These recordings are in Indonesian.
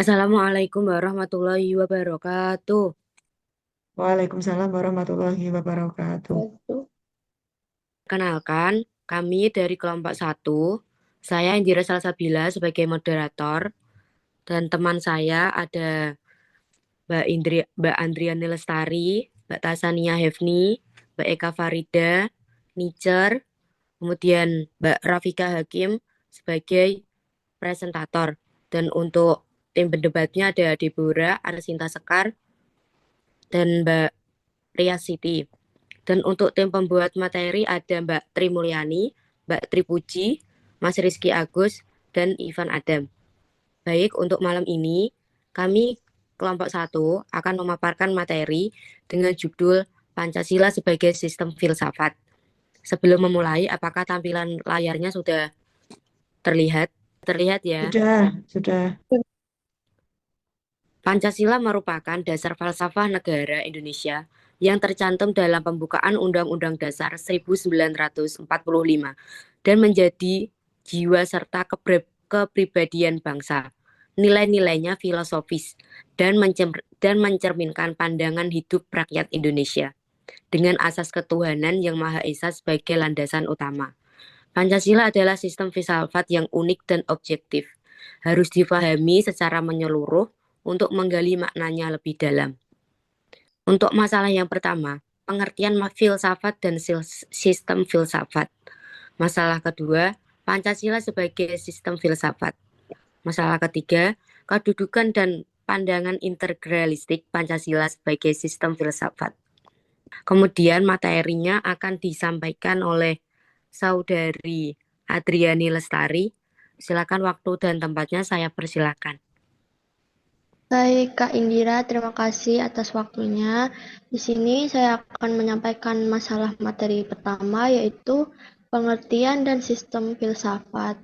Assalamualaikum warahmatullahi wabarakatuh. Waalaikumsalam warahmatullahi wabarakatuh. Betul. Kenalkan, kami dari kelompok satu. Saya Indira Salsabila sebagai moderator dan teman saya ada Mbak Andriani Lestari, Mbak Tasania Hefni, Mbak Eka Farida, Nicer, kemudian Mbak Rafika Hakim sebagai presentator. Dan untuk tim pendebatnya ada Deborah, Arsinta Sekar, dan Mbak Ria Siti. Dan untuk tim pembuat materi ada Mbak Tri Mulyani, Mbak Tri Puji, Mas Rizky Agus, dan Ivan Adam. Baik, untuk malam ini kami kelompok satu akan memaparkan materi dengan judul Pancasila sebagai Sistem Filsafat. Sebelum memulai, apakah tampilan layarnya sudah terlihat? Terlihat ya. Sudah. Pancasila merupakan dasar falsafah negara Indonesia yang tercantum dalam pembukaan Undang-Undang Dasar 1945 dan menjadi jiwa serta kepribadian bangsa. Nilai-nilainya filosofis dan mencerminkan pandangan hidup rakyat Indonesia dengan asas ketuhanan yang Maha Esa sebagai landasan utama. Pancasila adalah sistem filsafat yang unik dan objektif, harus difahami secara menyeluruh untuk menggali maknanya lebih dalam. Untuk masalah yang pertama, pengertian filsafat dan sistem filsafat. Masalah kedua, Pancasila sebagai sistem filsafat. Masalah ketiga, kedudukan dan pandangan integralistik Pancasila sebagai sistem filsafat. Kemudian materinya akan disampaikan oleh Saudari Adriani Lestari. Silakan waktu dan tempatnya saya persilakan. Baik, Kak Indira, terima kasih atas waktunya. Di sini saya akan menyampaikan masalah materi pertama, yaitu pengertian dan sistem filsafat.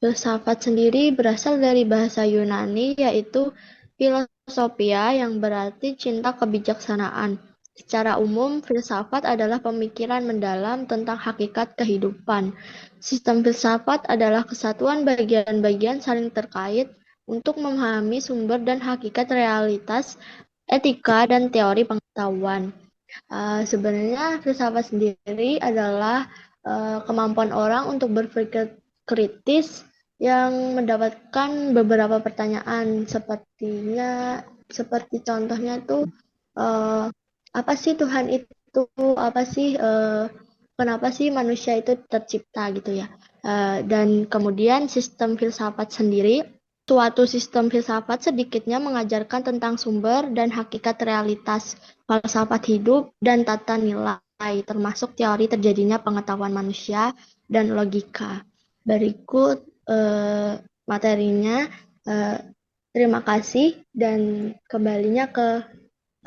Filsafat sendiri berasal dari bahasa Yunani, yaitu filosofia yang berarti cinta kebijaksanaan. Secara umum, filsafat adalah pemikiran mendalam tentang hakikat kehidupan. Sistem filsafat adalah kesatuan bagian-bagian saling terkait untuk memahami sumber dan hakikat realitas, etika, dan teori pengetahuan. Sebenarnya filsafat sendiri adalah kemampuan orang untuk berpikir kritis yang mendapatkan beberapa pertanyaan seperti contohnya tuh uh, apa sih Tuhan itu, apa sih kenapa sih manusia itu tercipta gitu ya. Dan kemudian sistem filsafat sendiri, suatu sistem filsafat sedikitnya mengajarkan tentang sumber dan hakikat realitas, falsafat hidup, dan tata nilai, termasuk teori terjadinya pengetahuan manusia dan logika. Berikut materinya. Eh, Terima kasih dan kembalinya ke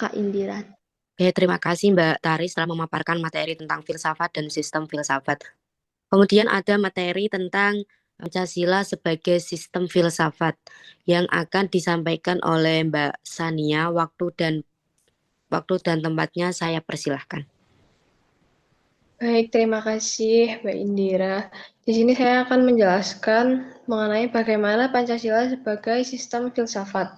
Kak Indira. Oke, terima kasih Mbak Tari telah memaparkan materi tentang filsafat dan sistem filsafat. Kemudian ada materi tentang Pancasila sebagai sistem filsafat yang akan disampaikan oleh Mbak Sania. Waktu dan tempatnya saya persilahkan. Baik, terima kasih Mbak Indira. Di sini saya akan menjelaskan mengenai bagaimana Pancasila sebagai sistem filsafat.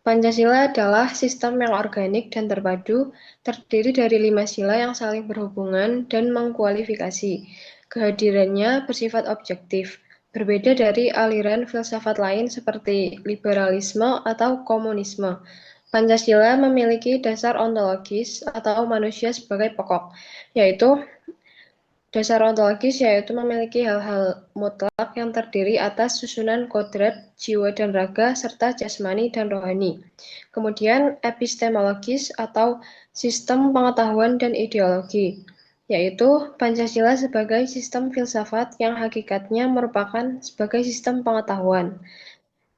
Pancasila adalah sistem yang organik dan terpadu, terdiri dari 5 sila yang saling berhubungan dan mengkualifikasi. Kehadirannya bersifat objektif, berbeda dari aliran filsafat lain seperti liberalisme atau komunisme. Pancasila memiliki dasar ontologis atau manusia sebagai pokok, yaitu dasar ontologis yaitu memiliki hal-hal mutlak yang terdiri atas susunan kodrat, jiwa dan raga, serta jasmani dan rohani. Kemudian epistemologis atau sistem pengetahuan dan ideologi, yaitu Pancasila sebagai sistem filsafat yang hakikatnya merupakan sebagai sistem pengetahuan.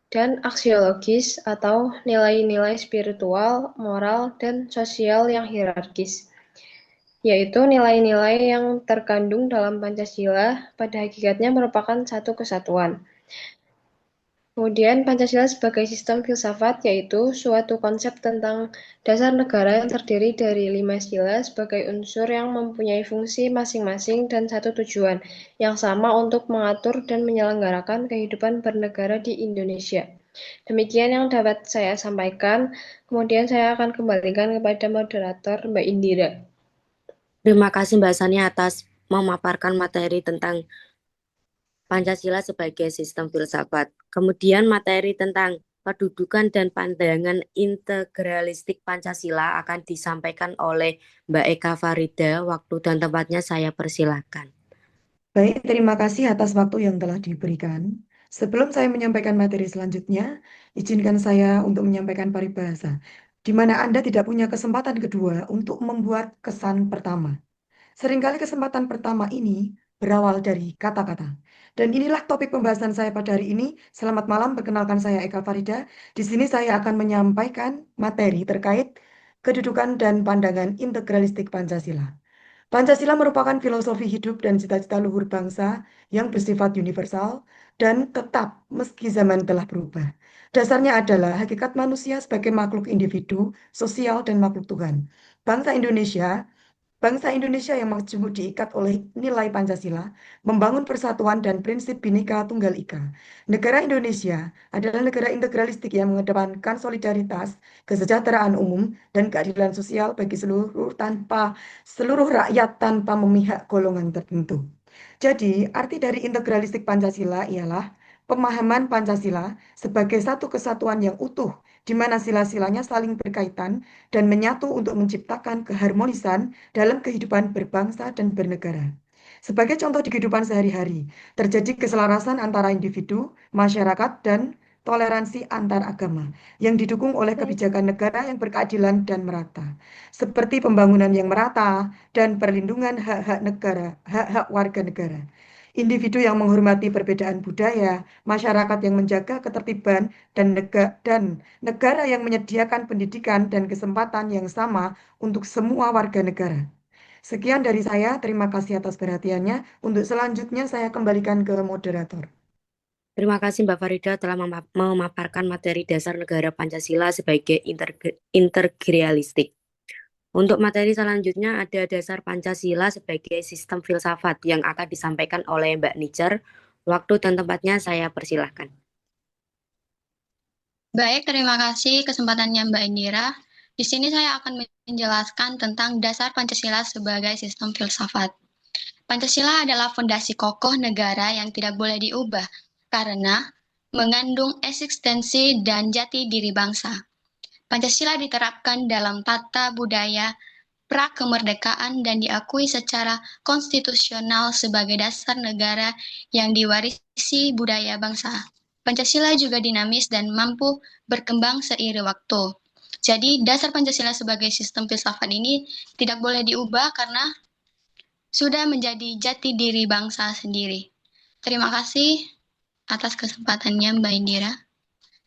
Dan aksiologis atau nilai-nilai spiritual, moral, dan sosial yang hierarkis, yaitu nilai-nilai yang terkandung dalam Pancasila pada hakikatnya merupakan satu kesatuan. Kemudian Pancasila sebagai sistem filsafat yaitu suatu konsep tentang dasar negara yang terdiri dari 5 sila sebagai unsur yang mempunyai fungsi masing-masing dan satu tujuan yang sama untuk mengatur dan menyelenggarakan kehidupan bernegara di Indonesia. Demikian yang dapat saya sampaikan. Kemudian saya akan kembalikan kepada moderator Mbak Indira. Terima kasih Mbak Sani atas memaparkan materi tentang Pancasila sebagai sistem filsafat. Kemudian materi tentang kedudukan dan pandangan integralistik Pancasila akan disampaikan oleh Mbak Eka Farida. Waktu dan tempatnya saya persilahkan. Baik, terima kasih atas waktu yang telah diberikan. Sebelum saya menyampaikan materi selanjutnya, izinkan saya untuk menyampaikan paribahasa, di mana Anda tidak punya kesempatan kedua untuk membuat kesan pertama. Seringkali kesempatan pertama ini berawal dari kata-kata. Dan inilah topik pembahasan saya pada hari ini. Selamat malam, perkenalkan saya Eka Farida. Di sini saya akan menyampaikan materi terkait kedudukan dan pandangan integralistik Pancasila. Pancasila merupakan filosofi hidup dan cita-cita luhur bangsa yang bersifat universal dan tetap meski zaman telah berubah. Dasarnya adalah hakikat manusia sebagai makhluk individu, sosial, dan makhluk Tuhan. Bangsa Indonesia Bangsa Indonesia yang majemuk diikat oleh nilai Pancasila, membangun persatuan dan prinsip Bhinneka Tunggal Ika. Negara Indonesia adalah negara integralistik yang mengedepankan solidaritas, kesejahteraan umum, dan keadilan sosial bagi seluruh rakyat tanpa memihak golongan tertentu. Jadi, arti dari integralistik Pancasila ialah pemahaman Pancasila sebagai satu kesatuan yang utuh, di mana sila-silanya saling berkaitan dan menyatu untuk menciptakan keharmonisan dalam kehidupan berbangsa dan bernegara. Sebagai contoh di kehidupan sehari-hari, terjadi keselarasan antara individu, masyarakat, dan toleransi antar agama yang didukung oleh kebijakan negara yang berkeadilan dan merata, seperti pembangunan yang merata dan perlindungan hak-hak warga negara. Individu yang menghormati perbedaan budaya, masyarakat yang menjaga ketertiban, dan negara yang menyediakan pendidikan dan kesempatan yang sama untuk semua warga negara. Sekian dari saya, terima kasih atas perhatiannya. Untuk selanjutnya saya kembalikan ke moderator. Terima kasih Mbak Farida telah memaparkan materi dasar negara Pancasila sebagai integralistik. Untuk materi selanjutnya ada dasar Pancasila sebagai sistem filsafat yang akan disampaikan oleh Mbak Nicer. Waktu dan tempatnya saya persilahkan. Baik, terima kasih kesempatannya Mbak Indira. Di sini saya akan menjelaskan tentang dasar Pancasila sebagai sistem filsafat. Pancasila adalah fondasi kokoh negara yang tidak boleh diubah karena mengandung eksistensi dan jati diri bangsa. Pancasila diterapkan dalam tata budaya pra-kemerdekaan dan diakui secara konstitusional sebagai dasar negara yang diwarisi budaya bangsa. Pancasila juga dinamis dan mampu berkembang seiring waktu. Jadi dasar Pancasila sebagai sistem filsafat ini tidak boleh diubah karena sudah menjadi jati diri bangsa sendiri. Terima kasih atas kesempatannya Mbak Indira.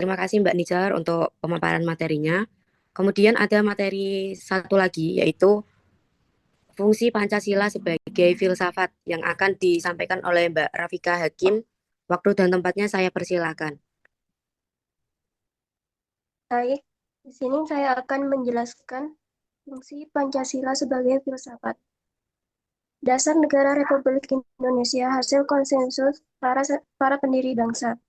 Terima kasih Mbak Nicer untuk pemaparan materinya. Kemudian ada materi satu lagi yaitu fungsi Pancasila sebagai filsafat yang akan disampaikan oleh Mbak Rafika Hakim. Waktu dan tempatnya saya persilakan. Baik, di sini saya akan menjelaskan fungsi Pancasila sebagai filsafat. Dasar negara Republik Indonesia hasil konsensus para pendiri bangsa.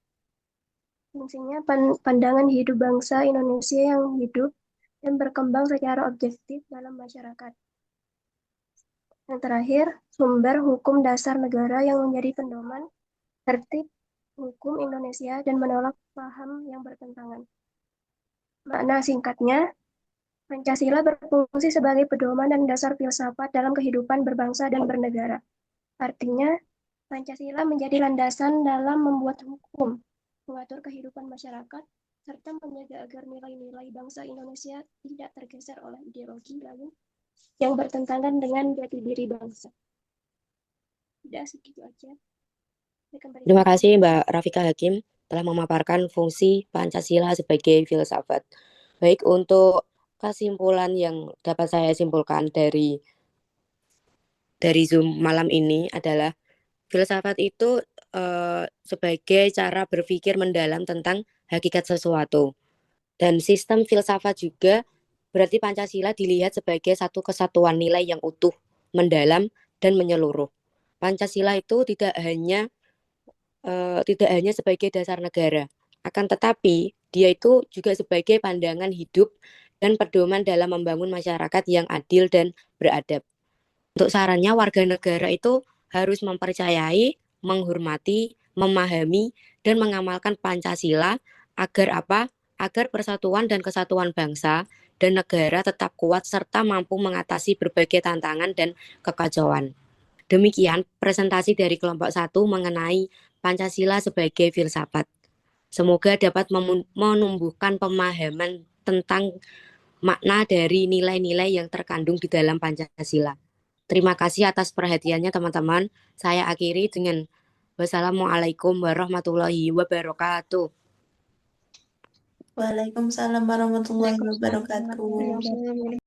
Fungsinya pandangan hidup bangsa Indonesia yang hidup dan berkembang secara objektif dalam masyarakat. Yang terakhir, sumber hukum dasar negara yang menjadi pedoman tertib hukum Indonesia dan menolak paham yang bertentangan. Makna singkatnya, Pancasila berfungsi sebagai pedoman dan dasar filsafat dalam kehidupan berbangsa dan bernegara. Artinya, Pancasila menjadi landasan dalam membuat hukum, mengatur kehidupan masyarakat, serta menjaga agar nilai-nilai bangsa Indonesia tidak tergeser oleh ideologi lain yang bertentangan dengan jati diri bangsa. Sudah segitu aja. Terima kasih Mbak Rafika Hakim telah memaparkan fungsi Pancasila sebagai filsafat. Baik, untuk kesimpulan yang dapat saya simpulkan dari Zoom malam ini adalah filsafat itu sebagai cara berpikir mendalam tentang hakikat sesuatu. Dan sistem filsafat juga berarti Pancasila dilihat sebagai satu kesatuan nilai yang utuh, mendalam, dan menyeluruh. Pancasila itu tidak hanya sebagai dasar negara, Akan tetapi, dia itu juga sebagai pandangan hidup dan pedoman dalam membangun masyarakat yang adil dan beradab. Untuk sarannya, warga negara itu harus mempercayai, menghormati, memahami, dan mengamalkan Pancasila agar apa? Agar persatuan dan kesatuan bangsa dan negara tetap kuat serta mampu mengatasi berbagai tantangan dan kekacauan. Demikian presentasi dari kelompok 1 mengenai Pancasila sebagai filsafat. Semoga dapat menumbuhkan pemahaman tentang makna dari nilai-nilai yang terkandung di dalam Pancasila. Terima kasih atas perhatiannya teman-teman. Saya akhiri dengan wassalamualaikum warahmatullahi wabarakatuh. Waalaikumsalam warahmatullahi wabarakatuh.